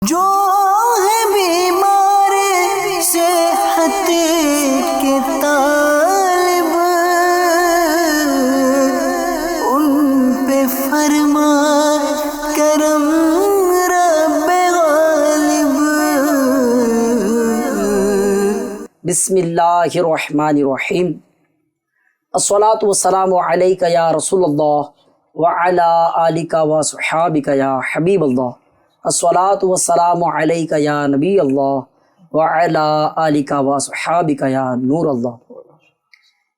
जो है बीमार सेहत के तालिब, उन पे फरमा करम रब्बे गालिब। बिस्मिल्लाहिर्रहमानिर्रहीम। अस्सलातु वस्सलामु अलैका या रसूलल्लाह व अला आलिका व सहाबिका या हबीबल्लाह। अस्सलातु वस्सलामु अलैका या नबी अल्लाह व अला आलिका व सहाबिका या नूर अल्लाह।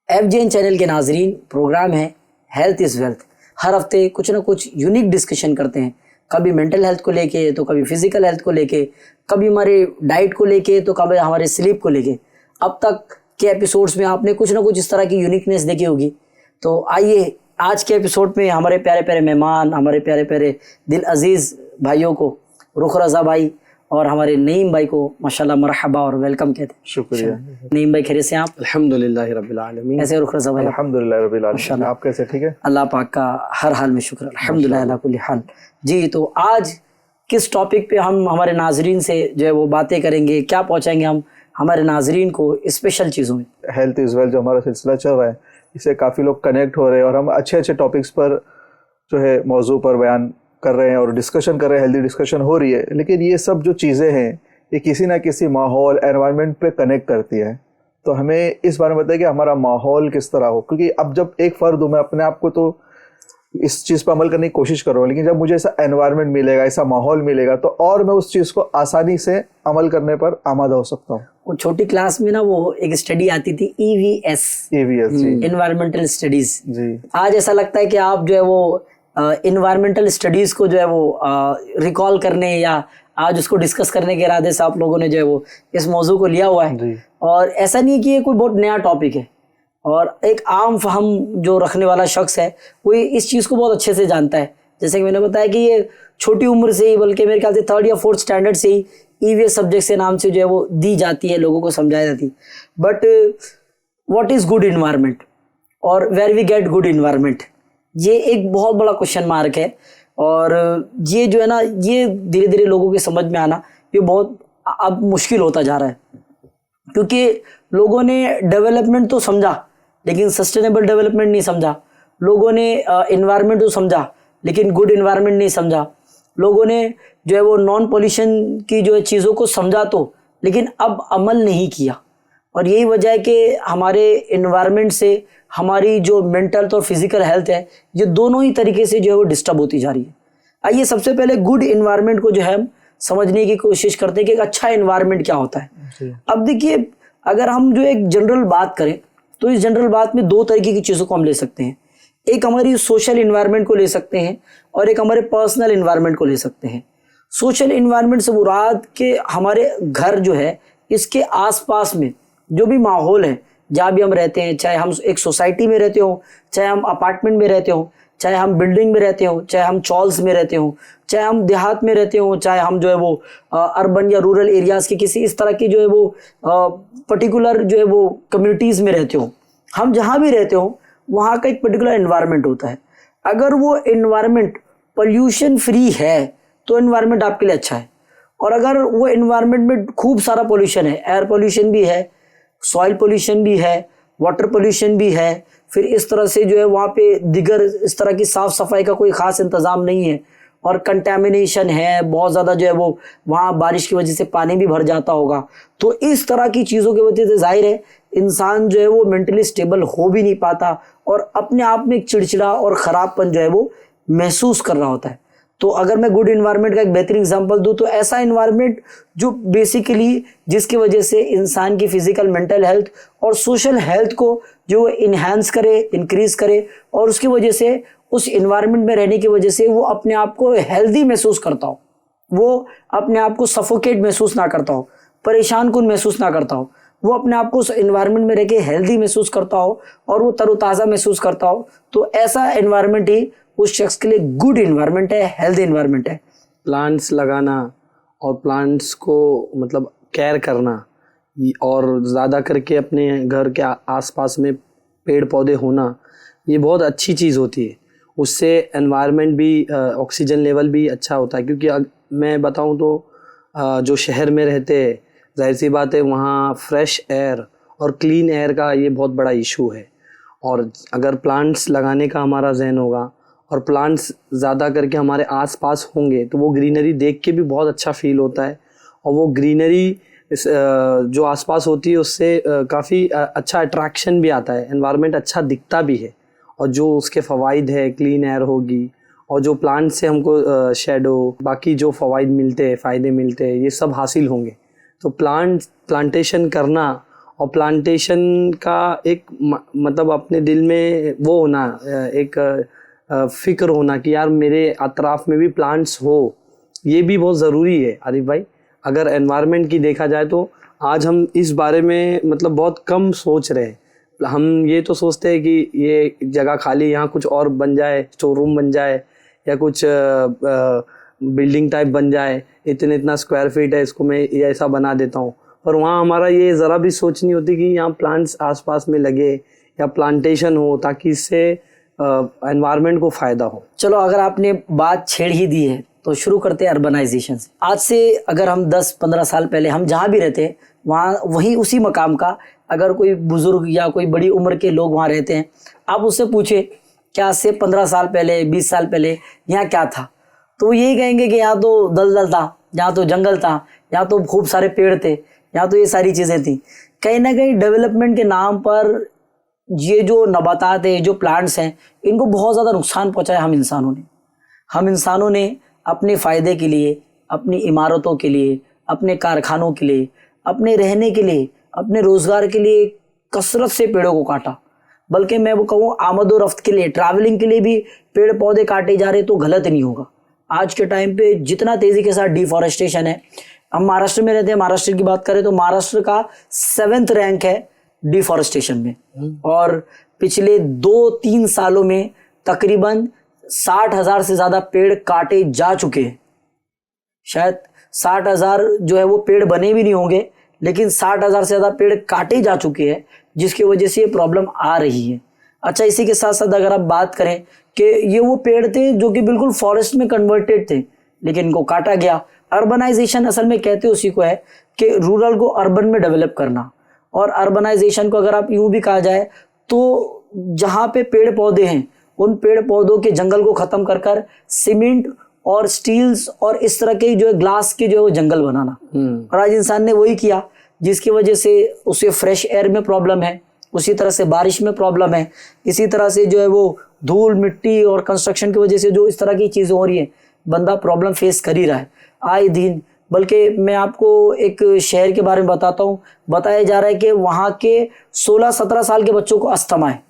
FJN चैनल के नाजरीन, प्रोग्राम है हेल्थ इज़ वेल्थ। हर हफ्ते कुछ ना कुछ यूनिक डिस्कशन करते हैं, कभी मेंटल हेल्थ को लेके, तो कभी फिजिकल हेल्थ को लेके, कभी हमारे डाइट को लेके, तो कभी हमारे स्लीप को लेके। अब तक के एपिसोड्स में आपने कुछ ना कुछ इस तरह की यूनिकनेस देखी होगी। तो आइए आज के एपिसोड में हमारे प्यारे प्यारे मेहमान, हमारे प्यारे प्यारे दिल अजीज़ भाइयों को, रुख रज़ा भाई और हमारे नईम भाई को माशाल्लाह मरहबा और वेलकम कहते हैं। शुक्रिया। नईम भाई खैरियत से आप? अल्हम्दुलिल्लाह रब्बिल आलमीन। कैसे रुख रज़ा भाई? अल्हम्दुलिल्लाह रब्बिल आलमीन। आप कैसे? ठीक है, अल्लाह पाक का हर हाल में शुक्र, अल्हम्दुलिल्लाह अला कुल्ली हाल। जी, तो आज किस टॉपिक पे हम हमारे नाजरीन से जो है वो बातें करेंगे, क्या पहुँचाएंगे हम हमारे नाजरीन को स्पेशल चीज़ों में? हेल्थ इज़ वेल्थ जो हमारा सिलसिला चल रहा है, इससे काफ़ी लोग कनेक्ट हो रहे हैं और हम अच्छे अच्छे टॉपिक्स पर जो है मौजू पर बयान कर रहे हैं और डिस्कशन कर रहे हैं, हेल्दी डिस्कशन हो रही है। लेकिन ये सब जो चीज़ें हैं ये किसी ना किसी माहौल, एनवायरनमेंट पे कनेक्ट करती है। तो हमें इस बारे में बताइए कि हमारा माहौल किस तरह हो, क्योंकि अब जब एक फ़र्द हूँ मैं, अपने आप को तो इस चीज़ पर अमल करने की कोशिश करूँगा, लेकिन जब मुझे ऐसा एनवायरनमेंट मिलेगा, ऐसा माहौल मिलेगा, तो और मैं उस चीज़ को आसानी से अमल करने पर आमादा हो सकता हूँ। वो छोटी क्लास में ना वो एक स्टडी आती थी EVS जी, इन्वायरमेंटल स्टडीज जी। आज ऐसा लगता है कि आप जो है वो इन्वायरमेंटल स्टडीज को जो है वो रिकॉल करने या आज उसको डिस्कस करने के इरादे से आप लोगों ने जो है वो इस मौजू को लिया हुआ है। जी। और ऐसा नहीं है कि ये कोई बहुत नया टॉपिक है, और एक आम फहम जो रखने वाला शख्स है वो इस चीज़ को बहुत अच्छे से जानता है। जैसे कि मैंने बताया कि ये छोटी उम्र से ही, बल्कि मेरे ख्याल से 3rd या 4th स्टैंडर्ड से ही EVS सब्जेक्ट से नाम से जो है वो दी जाती है, लोगों को समझाई जाती है। But what is good environment और where we get good environment, ये एक बहुत बड़ा क्वेश्चन मार्क है। और ये जो है ना, ये धीरे धीरे लोगों के समझ में आना ये बहुत अब मुश्किल होता जा रहा है, क्योंकि लोगों ने डेवलपमेंट तो समझा लेकिन सस्टेनेबल डेवलपमेंट नहीं समझा। लोगों ने इन्वायरमेंट तो समझा लेकिन गुड इन्वायरमेंट नहीं समझा। लोगों ने जो है वो नॉन पॉल्यूशन की जो है चीज़ों को समझा तो, लेकिन अब अमल नहीं किया। और यही वजह है कि हमारे इन्वायरमेंट से हमारी जो मेंटल और फिजिकल हेल्थ है, ये दोनों ही तरीके से जो है वो डिस्टर्ब होती जा रही है। आइए सबसे पहले गुड इन्वायरमेंट को जो है हम समझने की कोशिश करते हैं कि एक अच्छा इन्वायरमेंट क्या होता है। अब देखिए, अगर हम जो एक जनरल बात करें तो इस जनरल बात में 2 तरीके की चीज़ों को हम ले सकते हैं। एक हमारी सोशल इन्वायरमेंट को ले सकते हैं और एक हमारे पर्सनल इन्वायरमेंट को ले सकते हैं। सोशल इन्वायरमेंट से मुराद के हमारे घर जो है, इसके आसपास में जो भी माहौल है जहाँ भी हम रहते हैं, चाहे हम एक सोसाइटी में रहते हो, चाहे हम अपार्टमेंट में रहते हो, चाहे हम बिल्डिंग में रहते हो, चाहे हम चॉल्स में रहते हो, चाहे हम देहात में रहते हो, चाहे हम जो है वो अर्बन या रूरल एरियाज़ की किसी इस तरह की जो है वो पर्टिकुलर जो है वो कम्युनिटीज़ में रहते हो, हम जहाँ भी रहते हो वहाँ का एक पर्टिकुलर इन्वायरमेंट होता है। अगर वो इन्वायरमेंट पोल्यूशन फ्री है तो इन्वायरमेंट आपके लिए अच्छा है, और अगर वो इन्वायरमेंट में खूब सारा पोल्यूशन है, एयर पोल्यूशन भी है, सॉइल पोल्यूशन भी है, वाटर पोल्यूशन भी है, फिर इस तरह से जो है वहाँ पे दिगर इस तरह की साफ़ सफाई का कोई ख़ास इंतज़ाम नहीं है, और कंटेमिनेशन है बहुत ज़्यादा, जो है वो वहाँ बारिश की वजह से पानी भी भर जाता होगा, तो इस तरह की चीज़ों की वजह से जाहिर है इंसान जो है वो मेंटली स्टेबल हो भी नहीं पाता और अपने आप में एक चिड़चिड़ा और ख़राबपन जो है वो महसूस कर रहा होता है। तो अगर मैं गुड इन्वायरमेंट का एक बेहतरीन एग्जांपल दूं तो ऐसा इन्वायरमेंट जो बेसिकली जिसकी वजह से इंसान की फिजिकल, मेंटल हेल्थ और सोशल हेल्थ को जो इन्हांस करे, इंक्रीज करे, और उसकी वजह से उस इन्वायरमेंट में रहने की वजह से वो अपने आप को हेल्दी महसूस करता हो, वो अपने आप को सफोकेट महसूस ना करता हो, परेशान कुन महसूस ना करता हो, वो अपने आप को उस इन्वायरमेंट में रह के हेल्दी महसूस करता हो और वो तरोताज़ा महसूस करता हो। तो ऐसा इन्वायरमेंट ही उस शख्स के लिए गुड इन्वायरमेंट है, हेल्दी इन्वायरमेंट है। प्लांट्स लगाना और प्लांट्स को मतलब केयर करना और ज़्यादा करके अपने घर के आसपास में पेड़ पौधे होना, ये बहुत अच्छी चीज़ होती है। उससे एनवायरनमेंट भी, ऑक्सीजन लेवल भी अच्छा होता है। क्योंकि मैं बताऊं तो जो शहर में रहते हैं, जाहिर सी बात है वहाँ फ्रेश एयर और क्लीन एयर का ये बहुत बड़ा इशू है। और अगर प्लांट्स लगाने का हमारा जहन होगा और प्लांट्स ज़्यादा करके हमारे आसपास होंगे तो वो ग्रीनरी देख के भी बहुत अच्छा फील होता है। और वो ग्रीनरी जो आसपास होती है उससे काफ़ी अच्छा अट्रैक्शन भी आता है, एनवायरनमेंट अच्छा दिखता भी है। और जो उसके फ़वाइद है, क्लीन एयर होगी और जो प्लांट से हमको शेडो बाकी जो फ़वाइद मिलते हैं, फ़ायदे मिलते हैं, ये सब हासिल होंगे। तो प्लांटेशन करना और प्लांटेशन का एक मतलब अपने दिल में वो होना, एक फ़िक्र होना कि यार मेरे अतराफ़ में भी प्लांट्स हो, ये भी बहुत ज़रूरी है आरिफ भाई। अगर एनवायरनमेंट की देखा जाए तो आज हम इस बारे में मतलब बहुत कम सोच रहे हैं। हम ये तो सोचते हैं कि ये जगह खाली, यहाँ कुछ और बन जाए, स्टोर रूम बन जाए या कुछ बिल्डिंग टाइप बन जाए, इतना स्क्वायर फीट है, इसको मैं ये ऐसा बना देता हूँ। पर वहाँ हमारा ये ज़रा भी सोच नहीं होती कि यहाँ प्लांट्स आसपास में लगे या प्लांटेशन हो ताकि इससे एनवायरनमेंट को फ़ायदा हो। चलो, अगर आपने बात छेड़ ही दी है तो शुरू करते हैं अर्बनाइजेशन से। आज से अगर हम 10-15 साल पहले हम जहाँ भी रहते हैं वहाँ वहीं उसी मकाम का अगर कोई बुज़ुर्ग या कोई बड़ी उम्र के लोग वहाँ रहते हैं, आप उससे पूछे क्या आज से 15 साल पहले 20 साल पहले यहाँ क्या था, तो वो यही कहेंगे कि यहाँ तो दलदल था, यहाँ तो जंगल था, यहाँ तो खूब सारे पेड़ थे, यहाँ तो ये सारी चीज़ें थी। कहीं ना कहीं डेवलपमेंट के नाम पर ये जो नबातात है, जो प्लांट्स हैं, इनको बहुत ज़्यादा नुकसान पहुँचाया हम इंसानों ने अपने फ़ायदे के लिए, अपनी इमारतों के लिए, अपने कारखानों के लिए, अपने रहने के लिए, अपने रोज़गार के लिए कसरत से पेड़ों को काटा। बल्कि मैं वो कहूँ आमद व रफ्त के लिए, ट्रैवलिंग के लिए भी पेड़ पौधे काटे जा रहे तो गलत नहीं होगा। आज के टाइम पे जितना तेज़ी के साथ डिफॉरेस्टेशन है, हम महाराष्ट्र में रहते हैं, महाराष्ट्र की बात करें तो महाराष्ट्र का 7th रैंक है डिफॉरेस्टेशन में। और पिछले 2-3 सालों में तकरीबन 60,000 से ज़्यादा पेड़ काटे जा चुके हैं। शायद 60,000 जो है वो पेड़ बने भी नहीं होंगे, लेकिन 60,000 से ज़्यादा पेड़ काटे जा चुके हैं, जिसकी वजह से ये प्रॉब्लम आ रही है। अच्छा, इसी के साथ साथ अगर आप बात करें कि ये वो पेड़ थे जो कि बिल्कुल फॉरेस्ट में कन्वर्टेड थे, लेकिन इनको काटा गया। अर्बनाइजेशन असल में कहते उसी को है कि रूरल को अर्बन में डेवलप करना। और अर्बनाइजेशन को अगर आप यूँ भी कहा जाए तो जहाँ पे पेड़ पौधे हैं उन पेड़ पौधों के जंगल को ख़त्म कर कर सीमेंट और स्टील्स और इस तरह के जो है ग्लास के जो है वो जंगल बनाना। और आज इंसान ने वही किया, जिसकी वजह से उसे फ्रेश एयर में प्रॉब्लम है, उसी तरह से बारिश में प्रॉब्लम है, इसी तरह से जो है वो धूल मिट्टी और कंस्ट्रक्शन की वजह से जो इस तरह की चीज़ें हो रही हैं, बंदा प्रॉब्लम फेस कर ही रहा है आए दिन। बल्कि मैं आपको एक शहर के बारे में बताता हूँ, बताया जा रहा है कि वहाँ के 16-17 साल के बच्चों को अस्थमा है।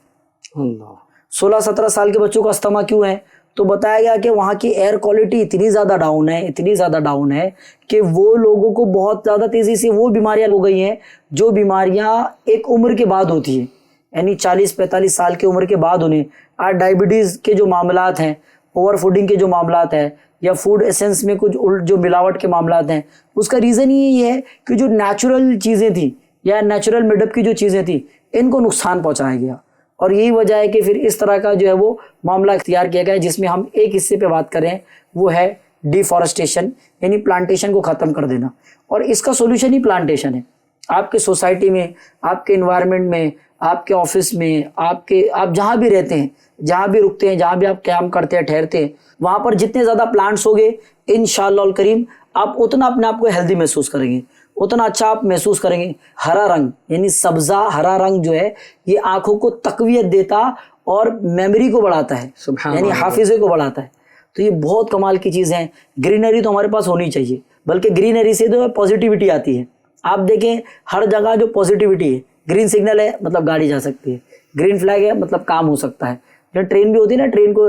16-17 साल के बच्चों को अस्थमा क्यों है? तो बताया गया कि वहाँ की एयर क्वालिटी इतनी ज़्यादा डाउन है कि वो लोगों को बहुत ज़्यादा तेज़ी से वो बीमारियाँ हो गई हैं जो बीमारियाँ एक उम्र के बाद होती है, यानी 40-45 साल की उम्र के बाद उन्हें आज डायबिटीज़ के जो मामलात हैं, ओवर फूडिंग के जो मामलात हैं, या फूड एसेंस में कुछ जो मिलावट के मामलात हैं, उसका रीज़न ही ये है कि जो नेचुरल चीज़ें थी या नेचुरल मेडअप की जो चीज़ें थी, इनको नुकसान पहुँचाया गया। और यही वजह है कि फिर इस तरह का जो है वो मामला इख्तियार किया गया है, जिसमें हम एक हिस्से पे बात करें वो है डिफॉरेस्टेशन, यानी प्लांटेशन को ख़त्म कर देना। और इसका सोल्यूशन ही प्लांटेशन है। आपके सोसाइटी में, आपके इन्वायरमेंट में, आपके ऑफिस में, आप जहाँ भी रहते हैं, जहाँ भी रुकते हैं, जहाँ भी आप काम करते हैं, ठहरते हैं, वहाँ पर जितने ज़्यादा प्लांट्स होंगे इंशाअल्लाह करीम आप उतना अपने आप को हेल्दी महसूस करेंगे, उतना अच्छा आप महसूस करेंगे। हरा रंग यानी सब्ज़ा हरा रंग जो है ये आँखों को तक़वियत देता और मेमोरी को बढ़ाता है, यानी हाफिज़े को बढ़ाता है। तो ये बहुत कमाल की चीज़ है। ग्रीनरी तो हमारे पास होनी चाहिए, बल्कि ग्रीनरी से जो पॉजिटिविटी आती है। आप देखें हर जगह जो पॉजिटिविटी है, ग्रीन सिग्नल है मतलब गाड़ी जा सकती है, ग्रीन फ्लैग है मतलब काम हो सकता है। जब ट्रेन भी होती है ना, ट्रेन को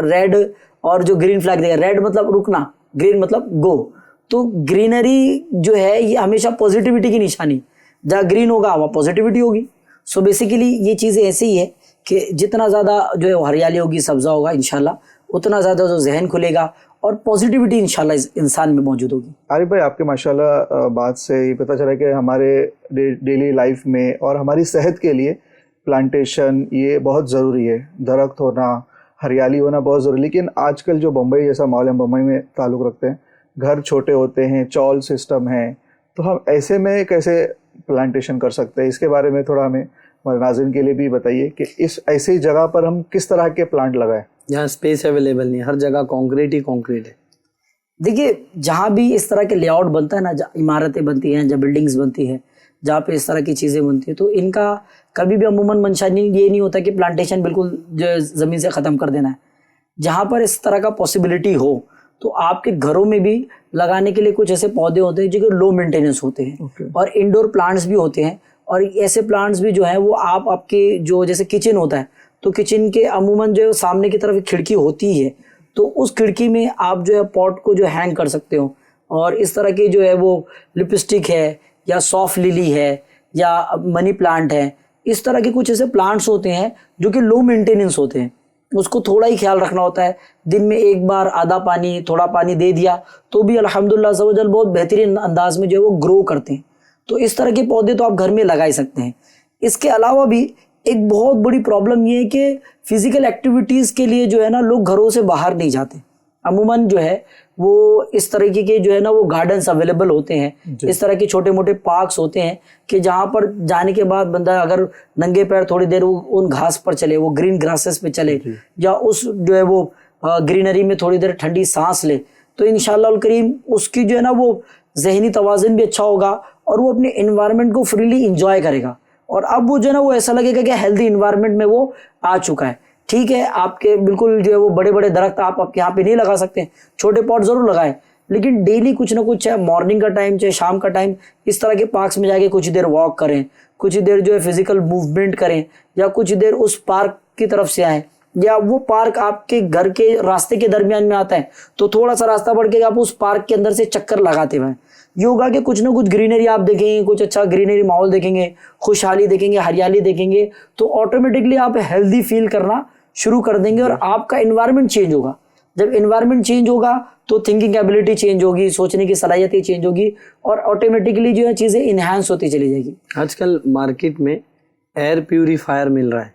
रेड और जो ग्रीन फ्लैग देगा, रेड मतलब रुकना, ग्रीन मतलब गो। तो ग्रीनरी जो है ये हमेशा पॉजिटिविटी की निशानी, जहाँ ग्रीन होगा वहाँ पॉजिटिविटी होगी। सो बेसिकली ये चीज़ें ऐसे ही है कि जितना ज़्यादा जो है हरियाली होगी, सब्ज़ा होगा, इंशाल्लाह उतना ज़्यादा जो जहन खुलेगा और पॉजिटिविटी इंशाल्लाह इंसान में मौजूद होगी। आरिफ भाई, आपके माशाल्लाह बात से ये पता चला कि हमारे डेली लाइफ में और हमारी सेहत के लिए प्लांटेशन ये बहुत ज़रूरी है। दरख्त होना, हरियाली होना बहुत ज़रूरी। लेकिन आजकल जो बम्बई जैसा माहौल है, बम्बई में ताल्लुक़ रखते हैं, घर छोटे होते हैं, चॉल सिस्टम है, तो हम ऐसे में कैसे प्लांटेशन कर सकते हैं, इसके बारे में थोड़ा हमें हमारे नाज़रीन के लिए भी बताइए कि इस ऐसी जगह पर हम किस तरह के प्लांट लगाएं। यहाँ स्पेस अवेलेबल नहीं, हर जगह कंक्रीट ही कंक्रीट है। देखिए, जहाँ भी इस तरह के लेआउट बनता है ना, जहाँ इमारतें बनती हैं, जहाँ बिल्डिंग्स बनती है, जहाँ पे इस तरह की चीज़ें बनती हैं, तो इनका कभी भी अमूमन मंशा ये नहीं होता कि प्लांटेशन बिल्कुल जो ज़मीन से ख़त्म कर देना है। जहाँ पर इस तरह का पॉसिबिलिटी हो तो आपके घरों में भी लगाने के लिए कुछ ऐसे पौधे होते हैं जो कि लो मेंटेनेंस होते हैं और इंडोर प्लांट्स भी होते हैं। और ऐसे प्लांट्स भी जो है वो आप आपके जो जैसे किचन होता है तो किचन के अमूमन जो है सामने की तरफ एक खिड़की होती है, तो उस खिड़की में आप जो है पॉट को जो हैंग कर सकते हो। और इस तरह की जो है वो लिपस्टिक है या सॉफ्ट लिली है या मनी प्लांट है, इस तरह के कुछ ऐसे प्लांट्स होते हैं जो कि लो मेंटेनेंस होते हैं, उसको थोड़ा ही ख्याल रखना होता है। दिन में एक बार आधा पानी, थोड़ा पानी दे दिया तो भी अल्हम्दुलिल्लाह सवजल बहुत बेहतरीन अंदाज में जो है वो ग्रो करते हैं। तो इस तरह के पौधे तो आप घर में लगा ही सकते हैं। इसके अलावा भी एक बहुत बड़ी प्रॉब्लम ये है कि फिजिकल एक्टिविटीज़ के लिए जो है ना लोग घरों से बाहर नहीं जाते। अमूमन जो है वो इस तरीके के जो है ना वो गार्डन्स अवेलेबल होते हैं, इस तरह के छोटे मोटे पार्क्स होते हैं कि जहाँ पर जाने के बाद बंदा अगर नंगे पैर थोड़ी देर उन घास पर चले, वो ग्रीन ग्रासेस पे चले या उस जो है वो ग्रीनरी में थोड़ी देर ठंडी सांस ले, तो इंशाअल्लाह उल करीम उसकी जो है ना वो जहनी तवाज़ुन भी अच्छा होगा और वो अपने इन्वायरमेंट को फ्रीली इंजॉय करेगा। और अब वो जो है ना वो ऐसा लगेगा कि हेल्दी इन्वायरमेंट में वो आ चुका है। ठीक है, आपके बिल्कुल जो है वो बड़े बड़े दरख्त आप आपके यहाँ पे नहीं लगा सकते, छोटे पॉट जरूर लगाएं, लेकिन डेली कुछ ना कुछ, चाहे मॉर्निंग का टाइम चाहे शाम का टाइम, इस तरह के पार्क्स में जाके कुछ देर वॉक करें, कुछ देर जो है फिजिकल मूवमेंट करें, या कुछ देर उस पार्क की तरफ से आएँ, या वो पार्क आपके घर के रास्ते के दरमियान में आता है तो थोड़ा सा रास्ता बढ़ के आप उस पार्क के अंदर से चक्कर लगाते हुए योगा के कुछ ना कुछ ग्रीनरी आप देखेंगे, कुछ अच्छा ग्रीनरी माहौल देखेंगे, खुशहाली देखेंगे, हरियाली देखेंगे, तो ऑटोमेटिकली आप हेल्दी फील करना शुरू कर देंगे और आपका एनवायरनमेंट चेंज होगा। जब एनवायरनमेंट चेंज होगा तो थिंकिंग एबिलिटी चेंज होगी, सोचने की सलाहियतें चेंज होगी और ऑटोमेटिकली जो है चीज़ें इन्हांस होती चली जाएगी। आजकल मार्केट में एयर प्यूरीफायर मिल रहा है,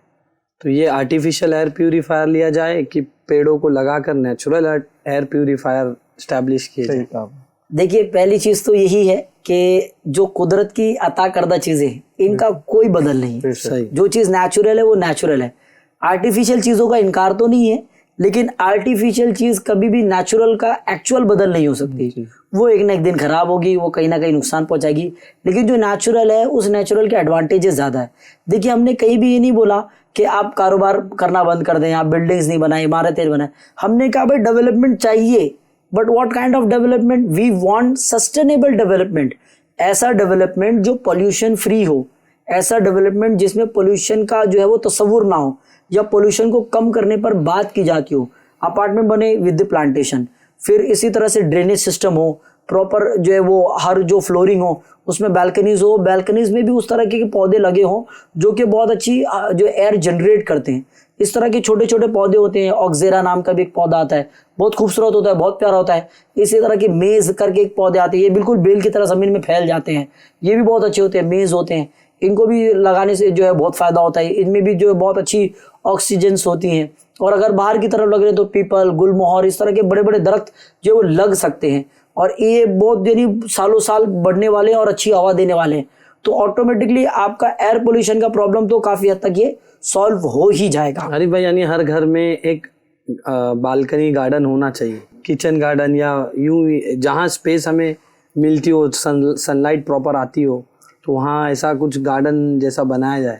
तो ये आर्टिफिशियल एयर प्यूरीफायर लिया जाए कि पेड़ों को लगाकर नेचुरल एयर प्यूरीफायर स्टैब्लिश किया जाए? देखिए, पहली चीज़ तो यही है कि जो कुदरत की अता करदा चीज़ें इनका कोई बदल नहीं है। जो चीज़ नेचुरल है वो नेचुरल है। आर्टिफिशियल चीज़ों का इनकार तो नहीं है, लेकिन आर्टिफिशियल चीज़ कभी भी नेचुरल का एक्चुअल बदल नहीं हो सकती। वो एक ना एक दिन ख़राब होगी, वो कहीं ना कहीं नुकसान पहुंचाएगी, लेकिन जो नेचुरल है उस नेचुरल के एडवांटेजेस ज़्यादा है। देखिए, हमने कहीं भी ये नहीं बोला कि आप कारोबार करना बंद कर दें, आप बिल्डिंग्स नहीं बनाए, इमारतें बनाए। हमने कहा भाई डेवलपमेंट चाहिए, but what kind of development? We want sustainable development. ऐसा डेवलपमेंट जो पोल्यूशन फ्री हो, ऐसा डेवलपमेंट जिसमें पोल्यूशन का जो है वो तस्वुर ना हो या पोल्यूशन को कम करने पर बात की जाती हो। अपार्टमेंट बने विद द प्लांटेशन, फिर इसी तरह से ड्रेनेज सिस्टम हो, प्रॉपर जो है वो हर जो फ्लोरिंग हो उसमें बैल्कनीज हो, बैल्कनीज में भी उस तरह के पौधे लगे हों जो कि बहुत अच्छी जो एयर जनरेट करते हैं। इस तरह के छोटे छोटे पौधे होते हैं। ऑक्जेरा नाम का भी एक पौधा आता है, बहुत खूबसूरत होता है, बहुत प्यारा होता है। इसी तरह के मेज करके एक पौधे आते हैं, ये बिल्कुल बेल की तरह ज़मीन में फैल जाते हैं, ये भी बहुत अच्छे होते हैं, मेज होते हैं। इनको भी लगाने से जो है बहुत फ़ायदा होता है, इनमें भी जो है बहुत अच्छी ऑक्सीजन्स होती हैं। और अगर बाहर की तरफ लग रहे तो पीपल, गुलमोहर, इस तरह के बड़े बड़े दरख्त जो वो लग सकते हैं और ये बहुत यानी सालों साल बढ़ने वाले हैं और अच्छी हवा देने वाले हैं। तो ऑटोमेटिकली आपका एयर पोल्यूशन का प्रॉब्लम तो काफ़ी हद तक ये सॉल्व हो ही जाएगा। अरे भाई, यानी हर घर में एक बालकनी गार्डन होना चाहिए, किचन गार्डन, या यूं जहाँ स्पेस हमें मिलती हो, सनलाइट प्रॉपर आती हो, तो वहाँ ऐसा कुछ गार्डन जैसा बनाया जाए।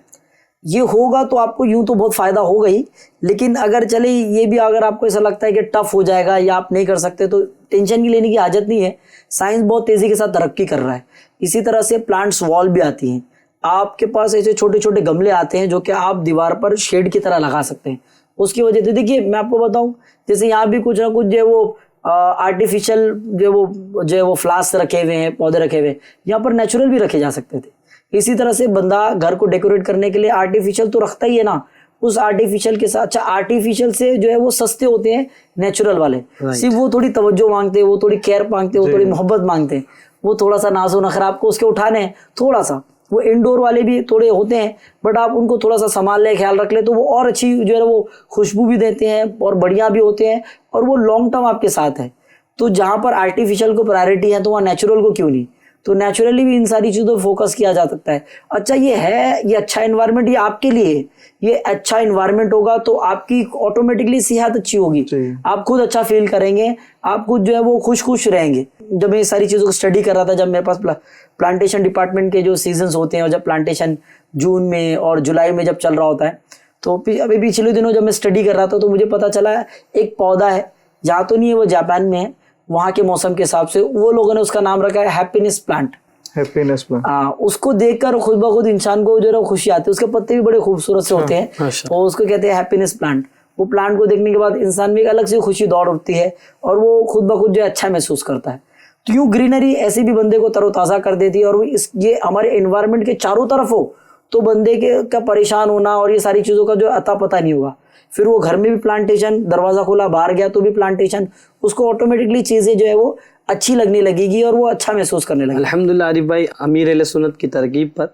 ये होगा तो आपको यूं तो बहुत फ़ायदा होगा ही, लेकिन अगर चले ये भी अगर आपको ऐसा लगता है कि टफ हो जाएगा या आप नहीं कर सकते तो टेंशन की लेने की हाजत नहीं है। साइंस बहुत तेज़ी के साथ तरक्की कर रहा है। इसी तरह से प्लांट्स वॉल भी आती हैं, आपके पास ऐसे छोटे छोटे गमले आते हैं जो कि आप दीवार पर शेड की तरह लगा सकते हैं। उसकी वजह से देखिए मैं आपको बताऊं, जैसे यहाँ भी कुछ ना कुछ जो है वो आर्टिफिशियल जो है वो फ्लास्क रखे हुए हैं, पौधे रखे हुए हैं, यहाँ पर नेचुरल भी रखे जा सकते थे। इसी तरह से बंदा घर को डेकोरेट करने के लिए आर्टिफिशियल तो रखता ही है ना, उस आर्टिफिशियल के साथ, अच्छा आर्टिफिशियल से जो है वो सस्ते होते हैं नेचुरल वाले, सिर्फ वो थोड़ी तवज्जो मांगते हैं, वो थोड़ी केयर मांगते हैं, वो थोड़ी मोहब्बत मांगते हैं, वो थोड़ा सा नाज़ो नखरा आपको उसके उठाने हैं थोड़ा सा। वो इंडोर वाले भी थोड़े होते हैं, बट आप उनको थोड़ा सा संभाल ले, ख्याल रख ले, तो वो और अच्छी जो है वो खुशबू भी देते हैं और बढ़िया भी होते हैं और वो लॉन्ग टर्म आपके साथ है। तो जहाँ पर आर्टिफिशियल को प्रायोरिटी है तो वहाँ नेचुरल को क्यों नहीं? तो नेचुरली भी इन सारी चीज़ों पर फोकस किया जा सकता है। अच्छा ये अच्छा इन्वायरमेंट, ये आपके लिए है। ये अच्छा इन्वायरमेंट होगा तो आपकी ऑटोमेटिकली सेहत अच्छी होगी, आप खुद अच्छा फील करेंगे, आप खुद जो है वो खुश रहेंगे। जब मैं ये सारी चीज़ों को स्टडी कर रहा था, जब मेरे पास प्लांटेशन डिपार्टमेंट के जो सीजन्स होते हैं और जब प्लांटेशन जून में और जुलाई में जब चल रहा होता है, तो अभी पिछले दिनों जब मैं स्टडी कर रहा था तो मुझे पता चला एक पौधा है, जहाँ तो नहीं है वो जापान में है, वहाँ के मौसम के हिसाब से वो लोगों ने उसका नाम रखा है हैप्पीनेस प्लांट। हैप्पीनेस प्लांट, उसको देखकर खुद ब खुद इंसान को जो है खुशी आती है। उसके पत्ते भी बड़े खूबसूरत से होते हैं, तो उसको कहते हैं हैप्पीनेस प्लांट। वो प्लांट को देखने के बाद इंसान में एक अलग से खुशी दौड़ उठती है और वो खुद ब खुद जो है अच्छा महसूस करता है। तो यूँ ग्रीनरी ऐसे भी बंदे को तरोताज़ा कर देती है, और वो ये हमारे एनवायरनमेंट के चारों तरफ हो तो बंदे का परेशान होना और ये सारी चीज़ों का जो अता पता नहीं होगा। फिर वो घर में भी प्लांटेशन, दरवाज़ा खोला बाहर गया तो भी प्लांटेशन, उसको ऑटोमेटिकली चीज़ें जो है वो अच्छी लगने लगेगी और वो अच्छा महसूस करने लगेगा। अल्हम्दुलिल्लाह आरिफ भाई, अमीर अहले सुन्नत की तरकीब पर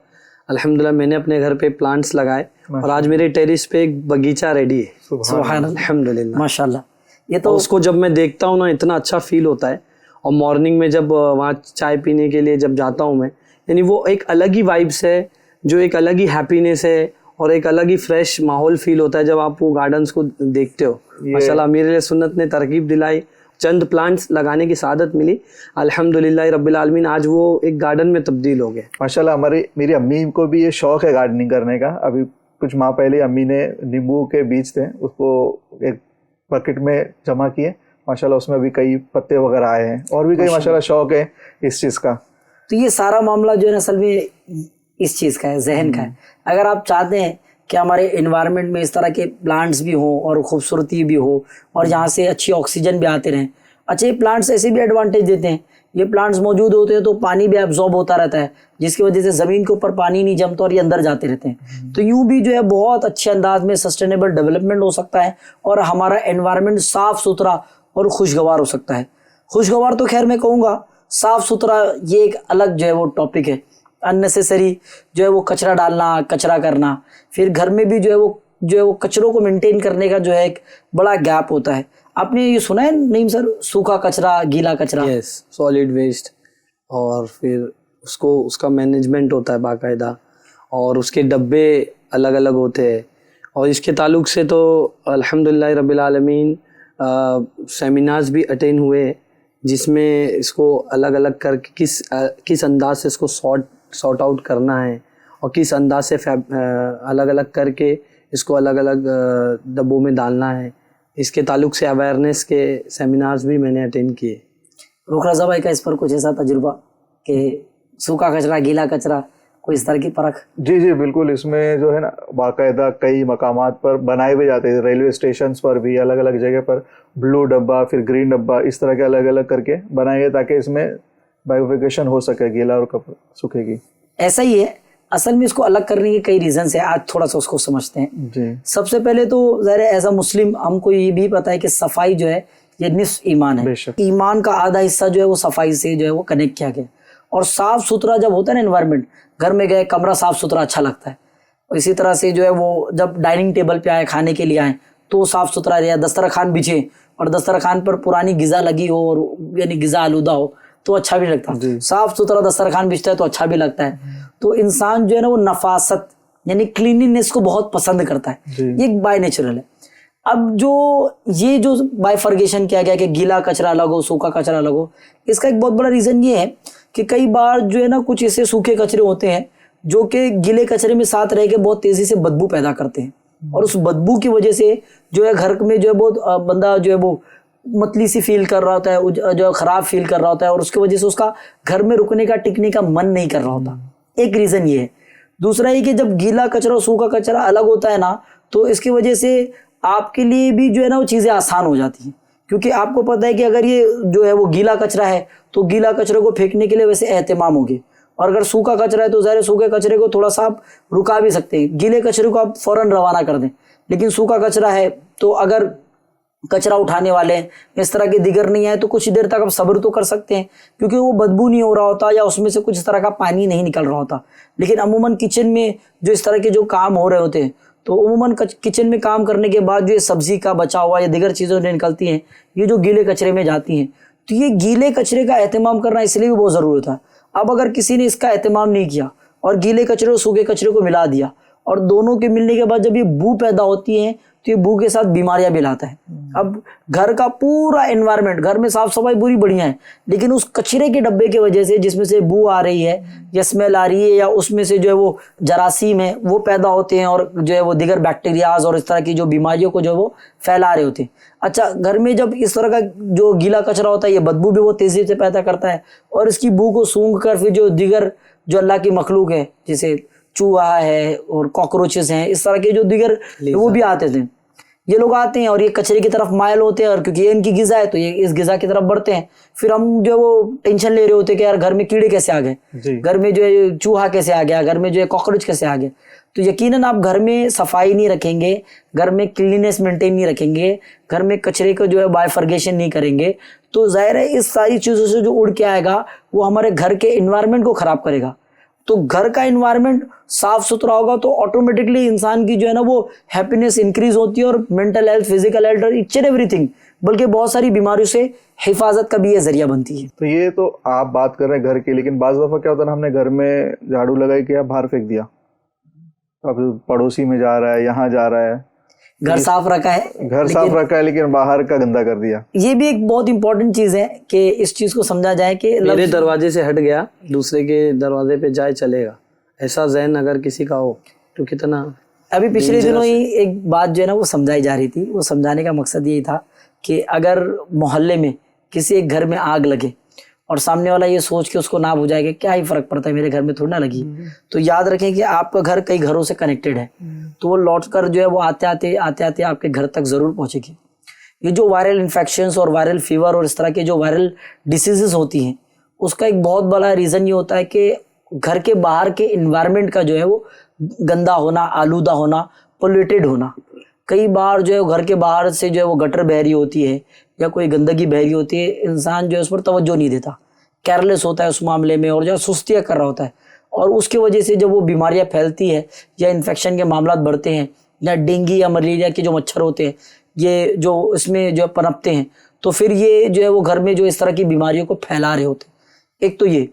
अल्हम्दुलिल्लाह मैंने अपने घर पे प्लांट्स लगाए और आज मेरे टेरिस पे एक बगीचा रेडी है। सुभान अल्लाह, अल्हम्दुलिल्लाह, माशाल्लाह। ये तो उसको जब मैं देखता हूँ ना इतना अच्छा फील होता है। और मॉर्निंग में जब वहाँ चाय पीने के लिए जब जाता हूँ मैं, यानी वो एक अलग ही वाइब्स है, जो एक अलग ही हैप्पीनेस है और एक अलग ही फ्रेश माहौल फील होता है जब आप वो गार्डन्स को देखते हो। माशाल्लाह अमीर अहले सुन्नत ने तरकीब दिलाई, चंद प्लांट्स लगाने की सादत मिली, अल्हम्दुलिल्लाह रब्बिल आलमीन आज वो एक गार्डन में तब्दील हो गए। माशाल्लाह मेरी अम्मी को भी ये शौक है गार्डनिंग करने का। अभी कुछ माह पहले अम्मी ने नींबू के बीज थे, उसको एक बकेट में जमा किए, माशाल्लाह उसमें भी कई पत्ते वगैरह आए हैं और भी कई माशाल्लाह शौक है इस चीज़ का। तो ये सारा मामला जो है असल में इस चीज़ का है, जहन का है। अगर आप चाहते हैं कि हमारे एनवायरनमेंट में इस तरह के प्लांट्स भी हों और खूबसूरती भी हो और यहाँ से अच्छी ऑक्सीजन भी आते रहें। अच्छा, ये प्लांट्स ऐसे भी एडवांटेज देते हैं, ये प्लांट्स मौजूद होते हैं तो पानी भी एब्जॉर्ब होता रहता है, जिसकी वजह से ज़मीन के ऊपर पानी नहीं जमता और ये अंदर जाते रहते हैं। तो यूँ भी जो है बहुत अच्छे अंदाज में सस्टेनेबल डेवलपमेंट हो सकता है और हमारा एनवायरनमेंट साफ़ सुथरा और खुशगवार हो सकता है। खुशगवार तो खैर मैं कहूँगा, साफ़ सुथरा ये एक अलग जो है वो टॉपिक है। अननेसेसरी जो है वो कचरा डालना, कचरा करना, फिर घर में भी जो है वो कचरों को मेंटेन करने का जो है एक बड़ा गैप होता है। आपने ये सुना है नईम सर, सूखा कचरा, गीला कचरा? यस, सॉलिड वेस्ट, और फिर उसका मैनेजमेंट होता है बाकायदा और उसके डब्बे अलग अलग होते हैं। और इसके ताल्लुक से तो अल्हम्दुलिल्लाह रब्बिल आलमीन सेमिनार्स भी अटेंड हुए जिसमें इसको अलग अलग करके किस अंदाज से इसको सॉर्ट आउट करना है और किस अंदाज से अलग अलग करके इसको अलग अलग डब्बों में डालना है। इसके ताल्लुक से अवेयरनेस के सेमिनार्स भी मैंने अटेंड किए। रुख रज़ा भाई का इस पर कुछ ऐसा तजुर्बा कि सूखा कचरा, गीला कचरा, कोई इस तरह की परख? जी बिल्कुल, इसमें जो है ना बाकायदा कई मकामात पर बनाए भी जाते हैं, रेलवे स्टेशन पर भी अलग अलग जगह पर ब्लू डब्बा, फिर ग्रीन डब्बा, इस तरह के अलग अलग करके बनाए गए ताकि इसमें बायोफिकेशन हो सके, गीला और कपड़ा सूखेगी। ऐसा ही है, असल में इसको अलग करने के कई रीजन है, आज थोड़ा सा उसको समझते हैं। जी, सबसे पहले तो ज़ाहिर है एज अ मुस्लिम हमको ये भी पता है कि सफाई जो है ये निस्फ ईमान है। ईमान का आधा हिस्सा जो है वो सफाई से जो है वो कनेक्ट किया गया। और साफ़ सुथरा जब होता है ना एनवायरनमेंट, घर में गए कमरा साफ़ सुथरा अच्छा लगता है। और इसी तरह से जो है वो जब डाइनिंग टेबल पे आए, खाने के लिए आए तो साफ़ सुथरा रहे, दस्तरखान बिछे और दस्तरखान पर पुरानी गिज़ा लगी हो और यानी गिज़ा आलूदा हो तो अच्छा भी लगता है। साफ़ सुथरा दस्तरखान बिछता है तो अच्छा भी लगता है। तो इंसान जो है ना वो नफासत यानी क्लीनिनेस को बहुत पसंद करता है, ये एक बाय नेचुरल है। अब जो बाइफर्गेशन किया गया कि गीला कचरा अलग हो, सूखा कचरा अलग हो, इसका एक बहुत बड़ा रीज़न ये है कि कई बार जो है ना कुछ ऐसे सूखे कचरे होते हैं जो कि गीले कचरे में साथ रह के बहुत तेज़ी से बदबू पैदा करते हैं और उस बदबू की वजह से जो है घर में जो है बहुत बंदा जो है वो मतली सी फील कर रहा होता है, जो ख़राब फील कर रहा होता है और उसकी वजह से उसका घर में रुकने का, टिकने का मन नहीं कर रहा होता। एक रीज़न ये है। दूसरा ये कि जब गीला कचरा और सूखा कचरा अलग होता है ना तो इसकी वजह से आपके लिए भी जो है ना वो चीज़ें आसान हो जाती हैं, क्योंकि आपको पता है कि अगर ये जो है वो गीला कचरा है तो गीला कचरे को फेंकने के लिए वैसे एहतमाम होगी, और अगर सूखा कचरा है तो ज़ाहिर सूखे कचरे को थोड़ा सा आप रुका भी सकते हैं, गीले कचरे को आप फ़ौरन रवाना कर दें। लेकिन सूखा कचरा है तो अगर कचरा उठाने वाले इस तरह के दिगर नहीं आए तो कुछ देर तक आप सब्र तो कर सकते हैं क्योंकि वो बदबू नहीं हो रहा होता या उसमें से कुछ इस तरह का पानी नहीं निकल रहा होता। लेकिन अमूमन किचन में जो इस तरह के जो काम हो रहे होते हैं तो अमूमन किचन में काम करने के बाद जो ये सब्ज़ी का बचा हुआ या दिगर चीज़ें जो निकलती हैं ये जो गीले कचरे में जाती हैं तो ये गीले कचरे का एहतमाम करना इसलिए भी बहुत ज़रूरी था। अब अगर किसी ने इसका एहतमाम नहीं किया और गीले कचरे और सूखे कचरे को मिला दिया और दोनों के मिलने के बाद जब ये बू पैदा होती है तो ये बू के साथ बीमारियां भी लाता है। अब घर का पूरा एनवायरनमेंट, घर में साफ सफाई पूरी बढ़िया है, लेकिन उस कचरे के डब्बे की वजह से जिसमें से बू आ रही है या स्मेल आ रही है या उसमें से जो है वो जरासीम है वो पैदा होते हैं और जो है वो दिगर बैक्टीरियाज और इस तरह की जो बीमारियों को जो वो फैला रहे होते हैं। अच्छा, घर में जब इस तरह का जो गीला कचरा होता है ये बदबू भी बहुत तेजी से पैदा करता है और इसकी बू को सूंघ कर फिर जो दिगर जो अल्लाह की मखलूक है जैसे चूहा है और कॉकरोचेस हैं, इस तरह के जो दिगर वो भी आते थे, ये लोग आते हैं और ये कचरे की तरफ मायल होते हैं और क्योंकि ये इनकी गिजा है तो ये इस गिजा की तरफ बढ़ते हैं। फिर हम जो वो टेंशन ले रहे होते हैं कि यार घर में कीड़े कैसे आ गए, घर में जो है चूहा कैसे आ गया, घर में जो है कॉकरोच कैसे आ गया। तो यकीनन आप घर में सफाई नहीं रखेंगे, घर में क्लीननेस मेंटेन नहीं रखेंगे, घर में कचरे को जो है बायफर्गेशन नहीं करेंगे तो जाहिर है इस सारी चीज़ों से जो उड़ के आएगा वो हमारे घर के इन्वायरमेंट को ख़राब करेगा। तो घर का इन्वायरमेंट साफ सुथरा होगा तो ऑटोमेटिकली इंसान की जो है ना वो हैप्पीनेस इंक्रीज होती है और मेंटल हेल्थ, फिजिकल हेल्थ और इच एंड एवरीथिंग, बल्कि बहुत सारी बीमारियों से हिफाजत का भी ये जरिया बनती है। तो ये तो आप बात कर रहे हैं घर की, लेकिन बाज़ दफ़ा क्या होता है ना, हमने घर में झाड़ू लगाई किया बाहर फेंक दिया, अब पड़ोसी में जा रहा है, यहाँ जा रहा है, घर साफ रखा है, घर साफ रखा है लेकिन बाहर का गंदा कर दिया। ये भी एक बहुत इंपॉर्टेंट चीज है कि इस चीज को समझा जाए कि मेरे दरवाजे से हट गया दूसरे के दरवाजे पे जाए चलेगा, ऐसा ज़हन अगर किसी का हो तो कितना। अभी पिछले दिनों ही एक बात जो है ना वो समझाई जा रही थी, वो समझाने का मकसद यही था कि अगर मोहल्ले में किसी एक घर में आग लगे और सामने वाला ये सोच के उसको ना बुझाएगा क्या ही फर्क पड़ता है, मेरे घर में थोड़ी ना लगी, तो याद रखें कि आपका घर कई घरों से कनेक्टेड है, तो वो लौट कर जो है वो आते आते आपके घर तक जरूर पहुंचेगी। ये जो वायरल इन्फेक्शंस और वायरल फीवर और इस तरह के जो वायरल डिसीजेस होती हैं उसका एक बहुत बड़ा रीज़न ये होता है कि घर के बाहर के इन्वायरमेंट का जो है वो गंदा होना, आलूदा होना, पोल्यूटेड होना। कई बार जो है घर के बाहर से जो है वो गटर बह रही होती है या कोई गंदगी बह रही होती है, इंसान जो है उस पर तवज्जो नहीं देता, केयरलेस होता है उस मामले में और जो सुस्तियाँ कर रहा होता है और उसकी वजह से जब वो बीमारियाँ फैलती है या इन्फेक्शन के मामला बढ़ते हैं या डेंगू या मलेरिया के जो मच्छर होते हैं ये जो इसमें जो पनपते हैं तो फिर ये जो है वो घर में जो इस तरह की बीमारियों को फैला रहे होते हैं। एक तो ये,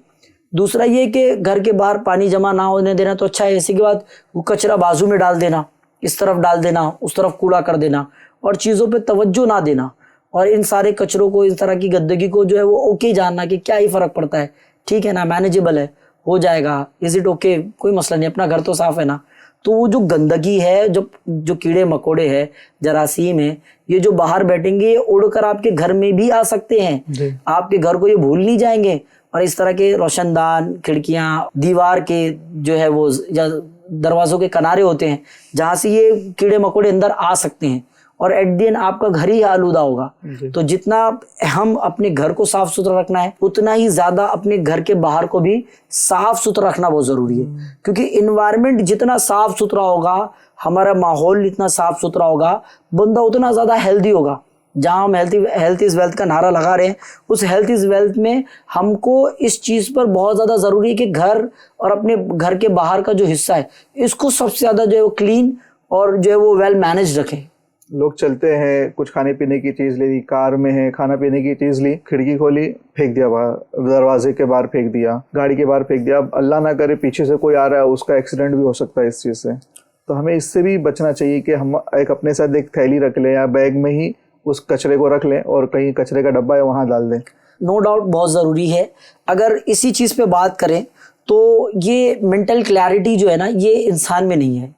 दूसरा ये कि घर के बाहर पानी जमा ना होने देना तो अच्छा है, इसी के बाद वो कचरा बाजू में डाल देना, इस तरफ डाल देना, उस तरफ कूड़ा कर देना और चीज़ों पे तवज्जो ना देना और इन सारे कचरों को, इस तरह की गंदगी को जो है वो ओके जानना कि क्या ही फ़र्क पड़ता है, ठीक है ना, मैनेजेबल है, हो जाएगा, इज़ इट ओके, कोई मसला नहीं, अपना घर तो साफ़ है ना। तो वो जो गंदगी है, जो कीड़े मकोड़े हैं, जरासीम है, ये जो बाहर बैठेंगे ये उड़कर आपके घर में भी आ सकते हैं, आपके घर को ये भूल नहीं जाएंगे और इस तरह के रोशनदान, खिड़कियाँ, दीवार के जो है वो या दरवाज़ों के किनारे होते हैं जहाँ से ये कीड़े मकोड़े अंदर आ सकते हैं और एट द एंड आपका घर ही आलूदा होगा। तो जितना हम अपने घर को साफ सुथरा रखना है उतना ही ज़्यादा अपने घर के बाहर को भी साफ सुथरा रखना बहुत ज़रूरी है, क्योंकि इन्वायरमेंट जितना साफ सुथरा होगा, हमारा माहौल इतना साफ सुथरा होगा, बंदा उतना ज़्यादा हेल्दी होगा। जहाँ हम हेल्थ इज़ वेल्थ का नारा लगा रहे हैं, उस हेल्थ इज़ वेल्थ में हमको इस चीज़ पर बहुत ज़्यादा ज़रूरी है कि घर और अपने घर के बाहर का जो हिस्सा है इसको सबसे ज़्यादा जो है वो क्लीन और जो है वो वेल मैनेज रखें। लोग चलते हैं, कुछ खाने पीने की चीज़ ले ली, कार में है खाना पीने की चीज़ ली, खिड़की खोली फेंक दिया बाहर, दरवाजे के बाहर फेंक दिया, गाड़ी के बाहर फेंक दिया। अब अल्लाह ना करे पीछे से कोई आ रहा है, उसका एक्सीडेंट भी हो सकता है इस चीज़ से। तो हमें इससे भी बचना चाहिए कि हम एक अपने साथ एक थैली रख लें या बैग में ही उस कचरे को रख लें और कहीं कचरे का डब्बा है वहाँ डाल दें। नो डाउट बहुत ज़रूरी है। अगर इसी चीज़ पे बात करें तो ये मेंटल क्लैरिटी जो है ना ये इंसान में नहीं है।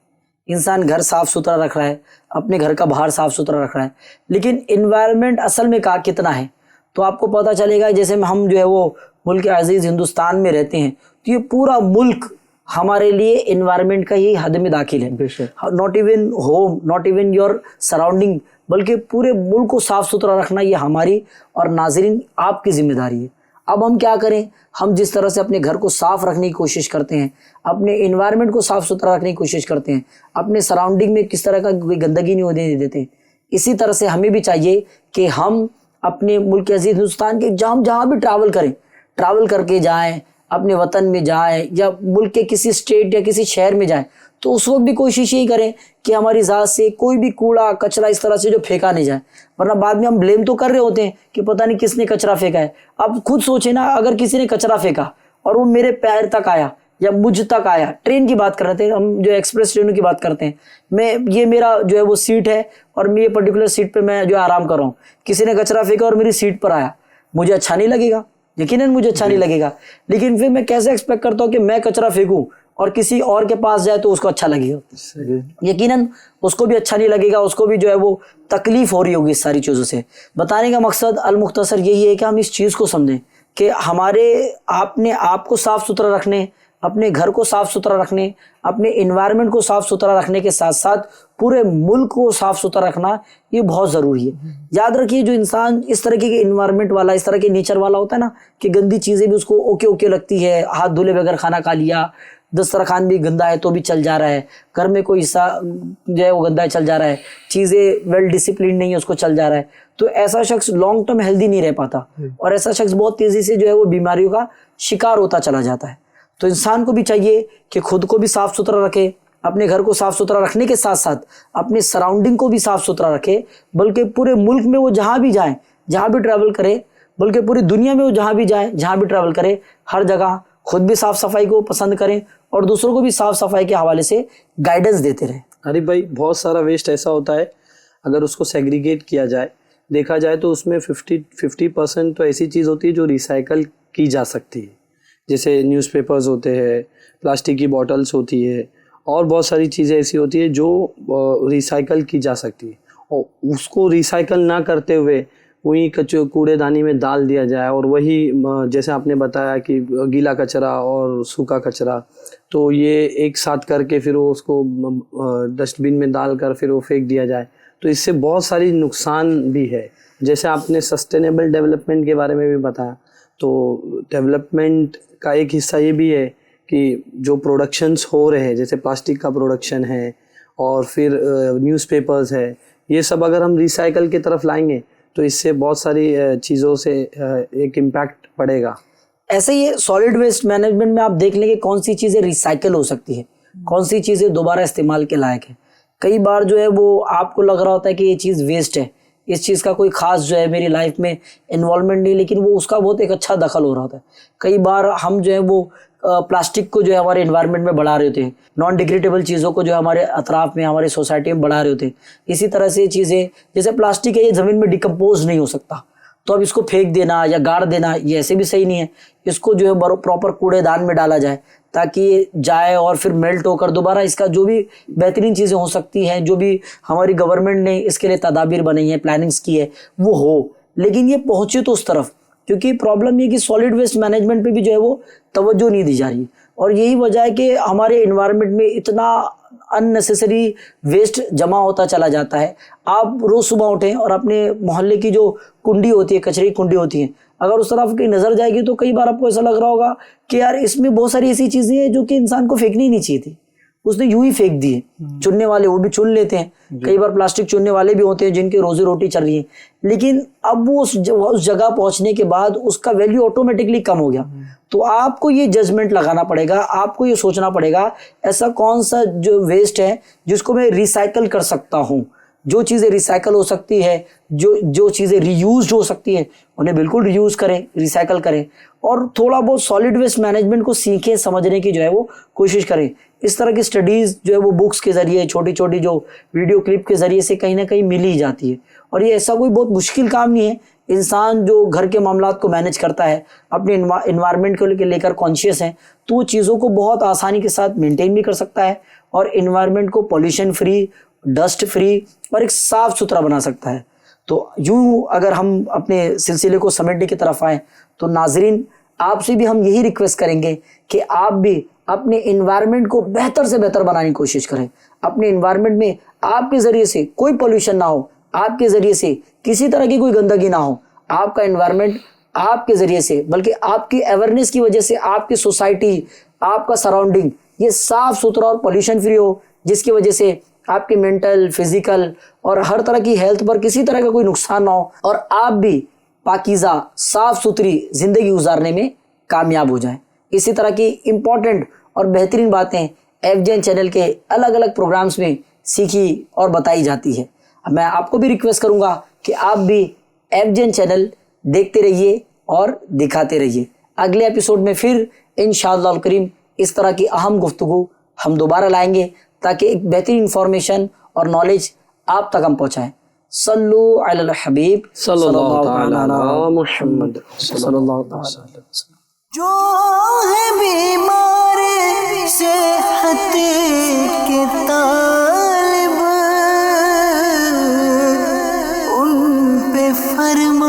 इंसान घर साफ़ सुथरा रख रहा है, अपने घर का बाहर साफ़ सुथरा रख रहा है, लेकिन इन्वायरमेंट असल में कितना है तो आपको पता चलेगा। जैसे हम जो है वो मुल्क अजीज़ हिंदुस्तान में रहते हैं तो ये पूरा मुल्क हमारे लिए इन्वायरमेंट का ही हद में दाखिल है। Not even home, not even your surrounding, बल्कि पूरे मुल्क को साफ़ सुथरा रखना ये हमारी और नाज़रीन आपकी जिम्मेदारी है। अब हम क्या करें, हम जिस तरह से अपने घर को साफ़ रखने की कोशिश करते हैं, अपने इन्वायरमेंट को साफ़ सुथरा रखने की कोशिश करते हैं, अपने सराउंडिंग में किस तरह का कोई गंदगी नहीं होने देते, इसी तरह से हमें भी चाहिए कि हम अपने मुल्क अजीज़ हिंदुस्तान के जहाँ भी ट्रैवल करें, ट्रैवल करके जाएँ, अपने वतन में जाएं या मुल्क के किसी स्टेट या किसी शहर में जाएं, तो उस वक्त भी कोशिश यही करें कि हमारी ज़ात से कोई भी कूड़ा कचरा इस तरह से जो फेंका नहीं जाए, वरना बाद में हम ब्लेम तो कर रहे होते हैं कि पता नहीं किसने कचरा फेंका है। अब खुद सोचे ना, अगर किसी ने कचरा फेंका और वो मेरे पैर तक आया या मुझ तक आया, ट्रेन की बात कर रहे थे हम, जो एक्सप्रेस ट्रेनों की बात करते हैं, ये मेरा जो है वो सीट है और मैं ये पर्टिकुलर सीट पे मैं जो आराम कर रहा हूँ, किसी ने कचरा फेंका और मेरी सीट पर आया, मुझे अच्छा नहीं लगेगा, यकीनन मुझे अच्छा नहीं लगेगा। लेकिन फिर मैं कैसे एक्सपेक्ट करता हूँ कि मैं कचरा फेंकूं और किसी और के पास जाए तो उसको अच्छा लगेगा? यकीनन उसको भी अच्छा नहीं लगेगा, उसको भी जो है वो तकलीफ हो रही होगी इस सारी चीज़ों से। बताने का मकसद अल-मुख्तसर यही है कि हम इस चीज़ को समझें कि हमारे आपने आप को साफ़ सुथरा रखने, अपने घर को साफ़ सुथरा रखने, अपने इन्वायरमेंट को साफ़ सुथरा रखने के साथ साथ पूरे मुल्क को साफ़ सुथरा रखना ये बहुत ज़रूरी है। याद रखिए, जो इंसान इस तरह के इन्वायरमेंट वाला, इस तरह के नेचर वाला होता है ना, कि गंदी चीज़ें भी उसको ओके ओके लगती है, हाथ धुले बगैर खाना खा लिया, दस्तरखान भी गंदा है तो भी चल जा रहा है, घर में कोई हिस्सा जो है वो गंदा है चल जा रहा है, चीज़ें वेल डिसिप्लिन नहीं है उसको चल जा रहा है, तो ऐसा शख्स लॉन्ग टर्म हेल्दी नहीं रह पाता और ऐसा शख्स बहुत तेज़ी से जो है वो बीमारियों का शिकार होता चला जाता है। तो इंसान को भी चाहिए कि खुद को भी साफ़ सुथरा रखे, अपने घर को साफ़ सुथरा रखने के साथ साथ अपने सराउंडिंग को भी साफ़ सुथरा रखे, बल्कि पूरे मुल्क में वो जहाँ भी जाएँ, जहाँ भी ट्रैवल करे, बल्कि पूरी दुनिया में वो जहाँ भी जाएँ, जहाँ भी ट्रैवल करे, हर जगह खुद भी साफ़ सफाई को पसंद करें और दूसरों को भी साफ़ सफाई के हवाले से गाइडेंस देते रहें। अरे भाई, बहुत सारा वेस्ट ऐसा होता है, अगर उसको सेग्रीगेट किया जाए, देखा जाए तो उसमें 50% तो ऐसी चीज़ होती है जो रिसाइकल की जा सकती है, जैसे न्यूज़पेपर्स होते हैं, प्लास्टिक की बॉटल्स होती है और बहुत सारी चीज़ें ऐसी होती है जो रिसाइकल की जा सकती है, और उसको रिसाइकल ना करते हुए वही कूड़ेदानी में डाल दिया जाए, और वही जैसे आपने बताया कि गीला कचरा और सूखा कचरा, तो ये एक साथ करके फिर वो उसको डस्टबिन में डालकर फिर वो फेंक दिया जाए, तो इससे बहुत सारी नुकसान भी है। जैसे आपने सस्टेनेबल डेवलपमेंट के बारे में भी बताया, तो डेवलपमेंट का एक हिस्सा ये भी है कि जो प्रोडक्शंस हो रहे हैं, जैसे प्लास्टिक का प्रोडक्शन है और फिर न्यूज़पेपर्स है, ये सब अगर हम रिसाइकल की तरफ लाएंगे तो इससे बहुत सारी चीज़ों से एक इम्पैक्ट पड़ेगा। ऐसे ही सॉलिड वेस्ट मैनेजमेंट में आप देख लेंगे कौन सी चीज़ें रिसाइकल हो सकती है, कौन सी चीज़ें दोबारा इस्तेमाल के लायक है। कई बार जो है वो आपको लग रहा होता है कि ये चीज़ वेस्ट है, इस चीज़ का कोई ख़ास जो है मेरी लाइफ में इन्वॉल्वमेंट नहीं, लेकिन वो उसका बहुत एक अच्छा दखल हो रहा होता है। कई बार हम जो है वो प्लास्टिक को जो है हमारे इन्वायरमेंट में बढ़ा रहे होते हैं, नॉन डिग्रेडेबल चीज़ों को जो हमारे अतराफ में, हमारे सोसाइटी में बढ़ा रहे होते हैं। इसी तरह से चीज़ें, जैसे प्लास्टिक है, ये ज़मीन में डिकम्पोज नहीं हो सकता, तो अब इसको फेंक देना या गाड़ देना ये ऐसे भी सही नहीं है। इसको जो है प्रॉपर कूड़ेदान में डाला जाए ताकि ये जाए और फिर मेल्ट होकर दोबारा इसका जो भी बेहतरीन चीज़ें हो सकती हैं, जो भी हमारी गवर्नमेंट ने इसके लिए तदाबीर बनाई है, प्लानिंग्स की है, वो हो, लेकिन ये पहुँचे तो उस तरफ। क्योंकि प्रॉब्लम ये कि सॉलिड वेस्ट मैनेजमेंट पे भी जो है वो तवज्जो नहीं दी जा रही, और यही वजह है कि हमारे इन्वायरमेंट में इतना अननेसेसरी वेस्ट जमा होता चला जाता है। आप रोज़ सुबह उठें और अपने मोहल्ले की जो कुंडी होती है, कचरे की कुंडी होती है, अगर उस तरफ की नज़र जाएगी तो कई बार आपको ऐसा लग रहा होगा कि यार इसमें बहुत सारी ऐसी चीज़ें हैं जो कि इंसान को फेंकनी नहीं चाहिए थी, उसने यूं ही फेंक दिए। चुनने वाले वो भी चुन लेते हैं, कई बार प्लास्टिक चुनने वाले भी होते हैं जिनकी रोजी रोटी चल रही है, लेकिन अब वो उस जगह पहुंचने के बाद उसका वैल्यू ऑटोमेटिकली कम हो गया। तो आपको ये जजमेंट लगाना पड़ेगा, आपको ये सोचना पड़ेगा ऐसा कौन सा जो वेस्ट है जिसको मैं रिसाइकल कर सकता हूँ। जो चीज़ें रिसाइकल हो सकती है, जो चीज़ें रीयूज हो सकती हैं, उन्हें बिल्कुल रीयूज करें, रिसाइकल करें, और थोड़ा बहुत सॉलिड वेस्ट मैनेजमेंट को सीखें, समझने की जो है वो कोशिश करें। इस तरह की स्टडीज़ जो है वो बुक्स के ज़रिए, छोटी छोटी जो वीडियो क्लिप के ज़रिए से कहीं ना कहीं मिल ही जाती है, और ये ऐसा कोई बहुत मुश्किल काम नहीं है। इंसान जो घर के मामलात को मैनेज करता है, अपने इन्वायरमेंट को लेकर कॉन्शियस है, तो वो चीज़ों को बहुत आसानी के साथ मेंटेन भी कर सकता है और इन्वायरमेंट को पॉल्यूशन फ्री, डस्ट फ्री और एक साफ़ सुथरा बना सकता है। तो यूँ अगर हम अपने सिलसिले को समेटने की तरफ आएँ तो नाजरीन, आपसे भी हम यही रिक्वेस्ट करेंगे कि आप भी अपने इन्वायरमेंट को बेहतर से बेहतर बनाने की कोशिश करें। अपने इन्वायरमेंट में आपके ज़रिए से कोई पोल्यूशन ना हो, आपके ज़रिए से किसी तरह की कोई गंदगी ना हो, आपका इन्वायरमेंट आपके ज़रिए से, बल्कि आपकी अवेयरनेस की वजह से आपकी सोसाइटी, आपका सराउंडिंग ये साफ़ सुथरा और पोल्यूशन फ्री हो, जिसकी वजह से आपके मेंटल, फिजिकल और हर तरह की हेल्थ पर किसी तरह का कोई नुकसान ना हो, और आप भी पाकीज़ा साफ़ सुथरी ज़िंदगी गुजारने में कामयाब हो जाएं। इसी तरह की इम्पोर्टेंट और बेहतरीन बातें FJN चैनल के अलग अलग प्रोग्राम्स में सीखी और बताई जाती है। अब मैं आपको भी रिक्वेस्ट करूंगा कि आप भी FJN चैनल देखते रहिए और दिखाते रहिए। अगले एपिसोड में फिर इंशाअल्लाह करीम इस तरह की अहम गुफ्तगू हम दोबारा लाएंगे ताकि एक बेहतरीन इंफॉर्मेशन और नॉलेज आप तक हम पहुँचाएँ। सल्लु अलल हबीब सल्लल्लाहु तआला अला मुहम्मद सल्लल्लाहु तआला अलैहि वसल्लम। जो है बीमार सेहत के तालिब, उन पे फरमा